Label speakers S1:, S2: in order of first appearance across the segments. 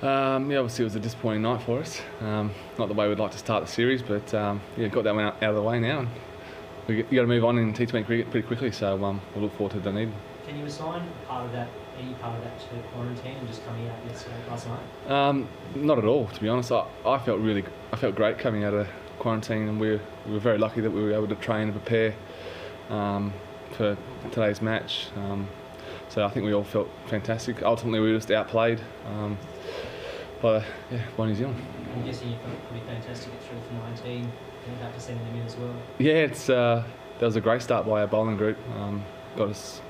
S1: Yeah, obviously it was a disappointing night for us. Not the way we'd like to start the series, but yeah, got that one out of the way now. And you got to move on in T20 cricket pretty quickly, so we'll look forward to Dunedin.
S2: Can you assign any part of that to quarantine and just coming out last night?
S1: Not at all, to be honest. I felt great coming out of quarantine, and we were very lucky that we were able to train and prepare for today's match. So I think we all felt fantastic. Ultimately, we were just outplayed by New Zealand.
S2: I'm guessing you felt pretty fantastic at 3 for 19. And after sending them in as well.
S1: Yeah, that was a great start by our bowling group. Got us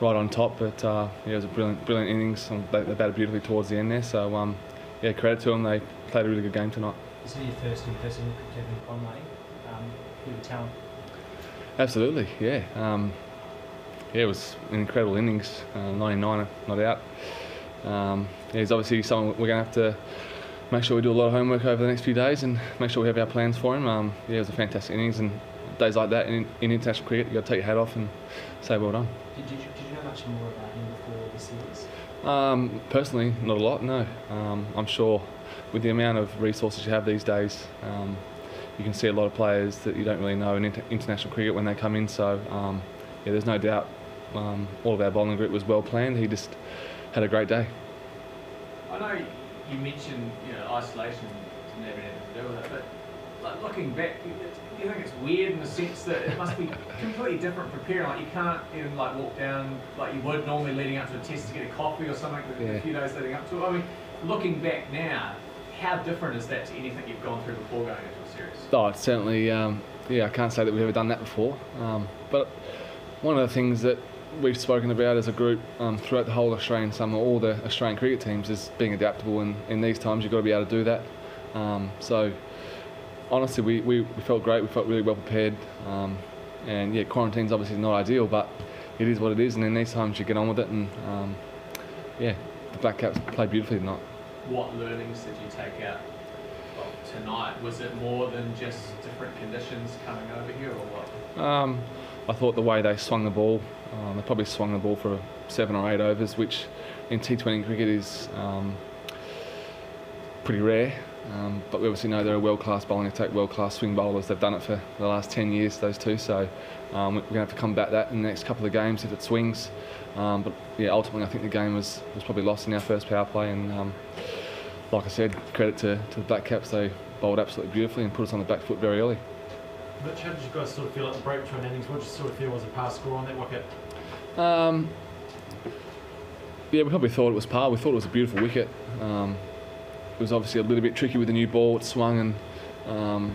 S1: right on top, but yeah, it was a brilliant innings. They batted beautifully towards the end there. So yeah, credit to them. They played a really good game tonight.
S2: This is your first in-person look at Kevin Conway. Good talent.
S1: Absolutely, yeah. Yeah, it was an incredible innings. 99, not out. Yeah, he's obviously someone we're going to have to make sure we do a lot of homework over the next few days and make sure we have our plans for him. Yeah, it was a fantastic innings, and days like that in international cricket, you've got to take your hat off and say well done.
S2: Did you know much more about him before the series?
S1: Personally, not a lot, no. I'm sure with the amount of resources you have these days, you can see a lot of players that you don't really know in international cricket when they come in, so yeah, there's no doubt all of our bowling group was well planned. He just had a great day.
S3: I know you mentioned, isolation never had to do with it, but like, looking back, do you think it's weird in the sense that it must be completely different preparing? Like, you can't even walk down like you would normally leading up to a test to get a coffee or something a few days leading up to it. I mean, looking back now, how different is that to anything you've gone through before going into a series?
S1: Oh, it's certainly, yeah, I can't say that we've ever done that before, but one of the things that we've spoken about as a group throughout the whole Australian summer, all the Australian cricket teams, is being adaptable, and in these times you've got to be able to do that. So honestly, we felt great, we felt really well prepared, and yeah, quarantine's obviously not ideal, but it is what it is, and in these times you get on with it, and yeah, the Black Caps played beautifully tonight.
S3: What learnings did you take out of tonight? Was it more than just different conditions coming over here, or what?
S1: I thought the way they swung the ball, they probably swung the ball for 7 or 8 overs, which in T20 cricket is pretty rare. But we obviously know they're a world-class bowling attack, world-class swing bowlers. They've done it for the last 10 years, those two. So we're going to have to combat that in the next couple of games if it swings. But yeah, ultimately I think the game was probably lost in our first power play. And like I said, credit to the Black Caps. They bowled absolutely beautifully and put us on the back foot very early.
S4: Mitch, how did you guys sort of feel at the break between innings? What did you sort of feel was a par score on that wicket?
S1: Yeah, we probably thought it was par. We thought it was a beautiful wicket. It was obviously a little bit tricky with the new ball. It swung and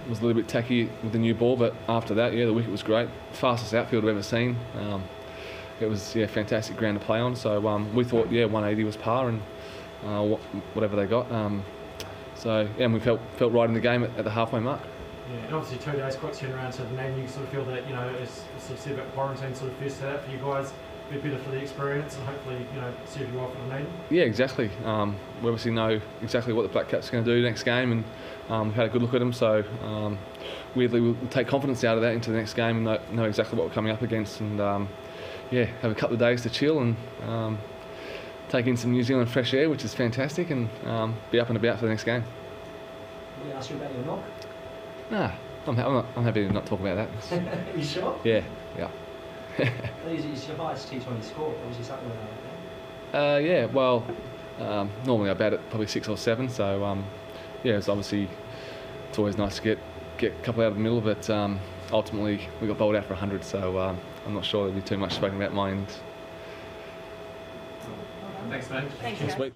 S1: was a little bit tacky with the new ball, but after that, yeah, the wicket was great. Fastest outfield I've ever seen. It was fantastic ground to play on. So we thought 180 was par and whatever they got. So yeah, and we felt right in the game at the halfway mark.
S4: Yeah, and obviously 2 days, quick turnaround to the name. You sort of feel that, as sort of said about quarantine, sort of first out for you guys, be better for the experience and hopefully, serve you well for the name. Yeah,
S1: exactly. We obviously know exactly what the Black Caps are going to do next game, and we've had a good look at them. So weirdly, we'll take confidence out of that into the next game and know exactly what we're coming up against, and yeah, have a couple of days to chill and take in some New Zealand fresh air, which is fantastic, and be up and about for the next game.
S2: Did I ask you about your knock?
S1: Nah, I'm happy to not talk about that.
S2: You sure?
S1: Yeah.
S2: It's your highest T20 score, obviously something like that.
S1: Yeah, well, normally I bat at probably 6 or 7, so yeah, it's always nice to get a couple out of the middle, but ultimately we got bowled out for 100, so I'm not sure there'll be too much spoken about my end.
S3: Thanks, mate.
S5: Thanks, guys.
S1: Sweet.